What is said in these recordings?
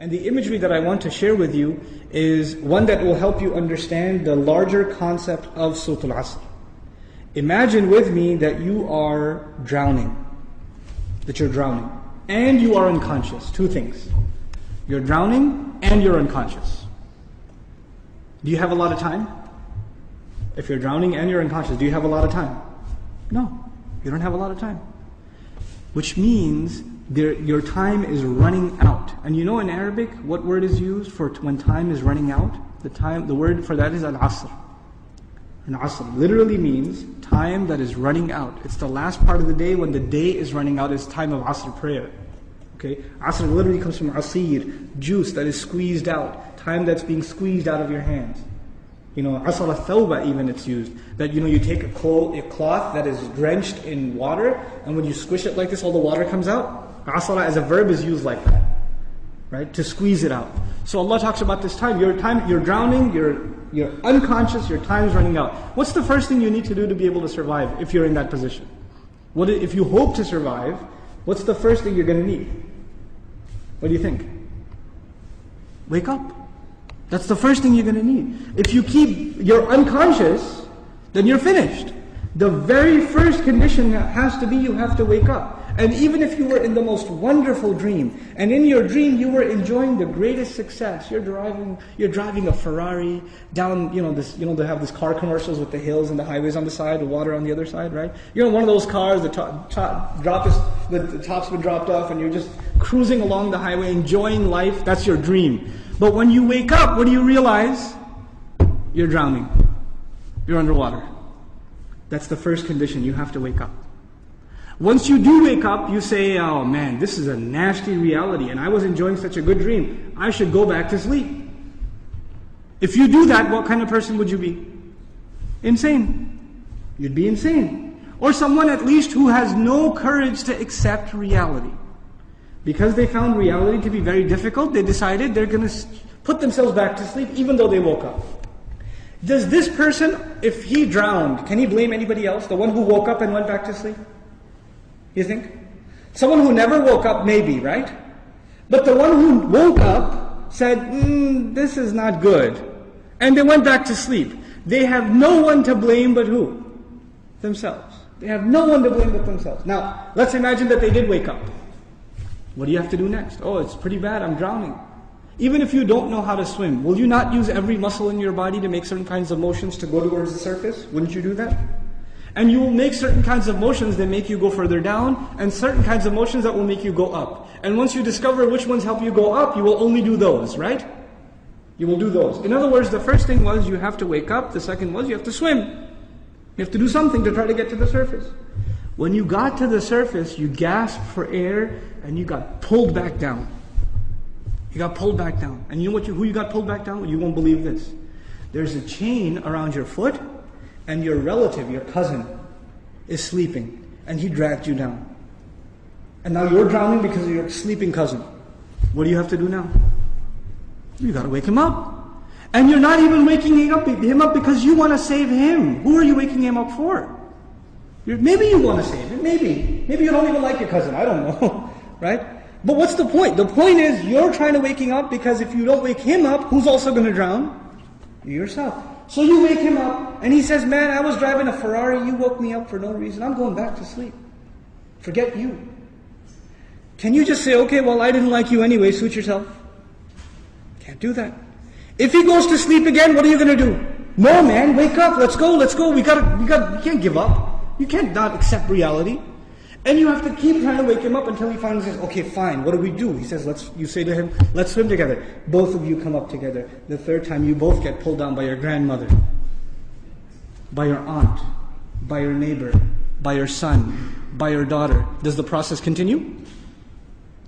And the imagery that I want to share with you is one that will help you understand the larger concept of Surah Al-Asr. Imagine with me that you are drowning. And you are unconscious. Two things. You're drowning and you're unconscious. Do you have a lot of time? If you're drowning and you're unconscious, do you have a lot of time? No, you don't have a lot of time. Which means your time is running out. And you know in Arabic, what word is used for when time is running out? The word for that is Al-Asr. Al-Asr literally means time that is running out. It's the last part of the day when the day is running out. It's time of Asr prayer. Okay, Asr literally comes from Asir, juice that is squeezed out, time that's being squeezed out of your hands. Asr al-thawba even it's used. That you take a cloth that is drenched in water, and when you squish it like this, all the water comes out. Asra as a verb is used like that, right? To squeeze it out. So Allah talks about this time. You're drowning, you're unconscious, your time is running out. What's the first thing you need to do to be able to survive if you're in that position? If you hope to survive, what's the first thing you're going to need? What do you think? Wake up. That's the first thing you're going to need. If you're unconscious, then you're finished. The very first condition has to be you have to wake up. And even if you were in the most wonderful dream, and in your dream you were enjoying the greatest success, you're driving a Ferrari down, they have these car commercials with the hills and the highways on the side, the water on the other side, right? You're in one of those cars, the top's been dropped off, and you're just cruising along the highway, enjoying life. That's your dream. But when you wake up, what do you realize? You're drowning. You're underwater. That's the first condition. You have to wake up. Once you do wake up, you say, oh man, this is a nasty reality, and I was enjoying such a good dream. I should go back to sleep. If you do that, what kind of person would you be? Insane. You'd be insane. Or someone at least who has no courage to accept reality. Because they found reality to be very difficult, they decided they're going to put themselves back to sleep even though they woke up. Does this person, if he drowned, can he blame anybody else? The one who woke up and went back to sleep? You think? Someone who never woke up, maybe, right? But the one who woke up said, this is not good. And they went back to sleep. They have no one to blame but who? Themselves. They have no one to blame but themselves. Now, let's imagine that they did wake up. What do you have to do next? Oh, it's pretty bad, I'm drowning. Even if you don't know how to swim, will you not use every muscle in your body to make certain kinds of motions to go towards the surface? Wouldn't you do that? And you will make certain kinds of motions that make you go further down, and certain kinds of motions that will make you go up. And once you discover which ones help you go up, you will only do those, right? You will do those. In other words, the first thing was you have to wake up. The second was you have to swim. You have to do something to try to get to the surface. When you got to the surface, you gasped for air, and you got pulled back down. You got pulled back down. And you know who you got pulled back down? You won't believe this. There's a chain around your foot, and your relative, your cousin, is sleeping, and he dragged you down. And now you're drowning because of your sleeping cousin. What do you have to do now? You got to wake him up. And you're not even waking him up because you want to save him. Who are you waking him up for? Maybe you want to save him. Maybe you don't even like your cousin. I don't know, right? But what's the point? The point is you're trying to wake him up because if you don't wake him up, who's also going to drown? You yourself. So you wake him up, and he says, man, I was driving a Ferrari, you woke me up for no reason, I'm going back to sleep. Forget you. Can you just say, okay, well, I didn't like you anyway, suit yourself? Can't do that. If he goes to sleep again, what are you going to do? No, man, wake up, let's go, we can't give up. You can't not accept reality. And you have to keep trying to wake him up until he finally says, okay, fine, what do we do? He says, you say to him, let's swim together. Both of you come up together. The third time, you both get pulled down by your grandmother, by your aunt, by your neighbor, by your son, by your daughter. Does the process continue?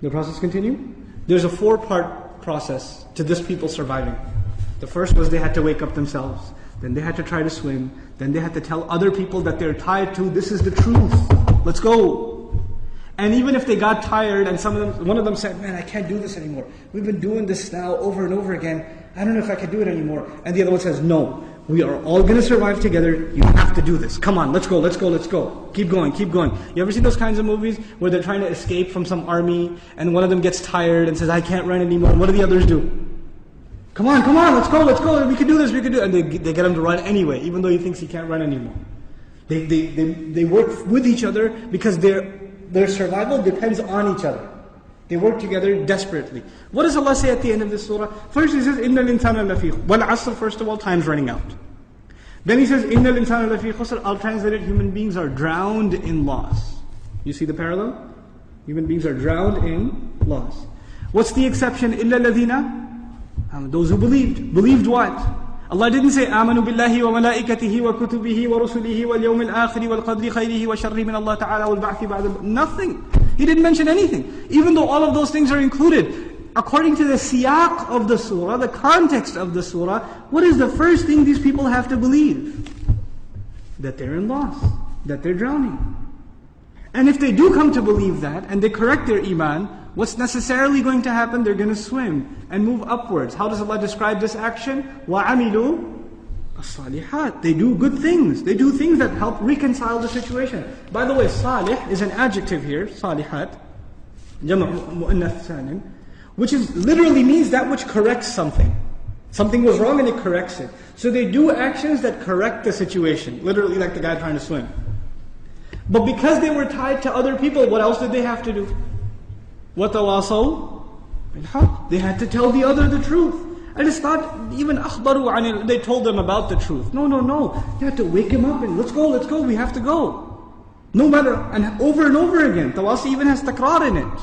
The process continue? There's a 4-part process to this people surviving. The first was they had to wake up themselves. Then they had to try to swim. Then they had to tell other people that they're tied to, this is the truth. Let's go. And even if they got tired and one of them said, man, I can't do this anymore. We've been doing this now over and over again. I don't know if I can do it anymore. And the other one says, no, We are all going to survive together. You have to do this. Come on, let's go, let's go, let's go. Keep going, keep going. You ever seen those kinds of movies where they're trying to escape from some army and one of them gets tired and says, I can't run anymore. And what do the others do? Come on, let's go, we can do this, we can do it. And they get him to run anyway, even though he thinks he can't run anymore. They work with each other because their survival depends on each other. They work together desperately. What does Allah say at the end of this surah? First He says, إِنَّ الْإِنسَانَ لَفِي وَالْعَصْرِ. First of all, time's running out. Then He says, إِنَّ الْإِنسَانَ لَفِي خُسْرٍ. I'll translate it, human beings are drowned in loss. You see the parallel? Human beings are drowned in loss. What's the exception? إِلَّا الَّذِينَ. Those who believed. Believed what? Allah didn't say آمنوا بالله وملائكته وكتبه ورسله واليوم الآخر والقدر خيره وشره من الله تعالى والبعث بعد. Nothing. He didn't mention anything. Even though all of those things are included. According to the siyaq of the surah, the context of the surah, what is the first thing these people have to believe? That they're in loss. That they're drowning. And if they do come to believe that, and they correct their iman, what's necessarily going to happen? They're going to swim and move upwards. How does Allah describe this action? وَعَمِلُوا الصَّالِحَاتِ. They do good things. They do things that help reconcile the situation. By the way, salih is an adjective here, salihat, جمع مؤنث سالم, which is literally means that which corrects something. Something was wrong and it corrects it. So they do actions that correct the situation. Literally like the guy trying to swim. But because they were tied to other people, what else did they have to do? وَتَوَاصَوْا بِالْحَقِّ. They had to tell the other the truth. And it's not even أخبروا عن it. They told them about the truth. No. You have to wake him up and let's go, we have to go. No matter, and over again. Tawasi even has takrar in it.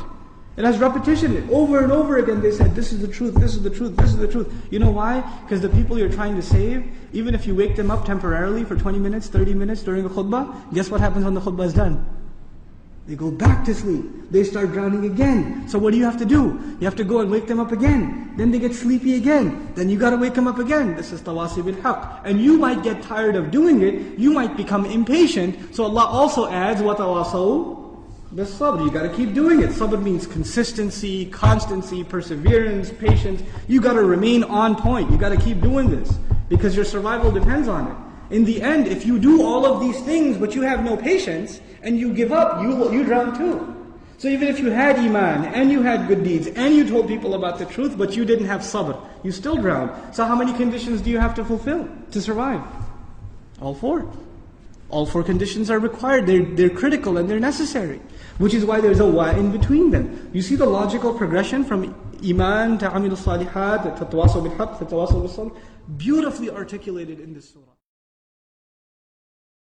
It has repetition. Over and over again they said, this is the truth, this is the truth, this is the truth. You know why? Because the people you're trying to save, even if you wake them up temporarily for 20 minutes, 30 minutes during a khutbah, guess what happens when the khutbah is done? They go back to sleep. They start drowning again. So what do you have to do? You have to go and wake them up again. Then they get sleepy again. Then you got to wake them up again. This is tawasi bil haqq. And you might get tired of doing it. You might become impatient. So Allah also adds, وَتَوَاصَوْا بِالصَّبْرِ. You got to keep doing it. Sabr means consistency, constancy, perseverance, patience. You got to remain on point. You got to keep doing this. Because your survival depends on it. In the end, if you do all of these things but you have no patience, and you give up, you drown too. So even if you had iman, and you had good deeds, and you told people about the truth, but you didn't have sabr, you still drown. So how many conditions do you have to fulfill to survive? All four. All four conditions are required. They're critical and they're necessary. Which is why there's a wa in between them. You see the logical progression from iman to amil salihat, to tawasaw bil haqq, to tawasaw bil sabr, beautifully articulated in this surah.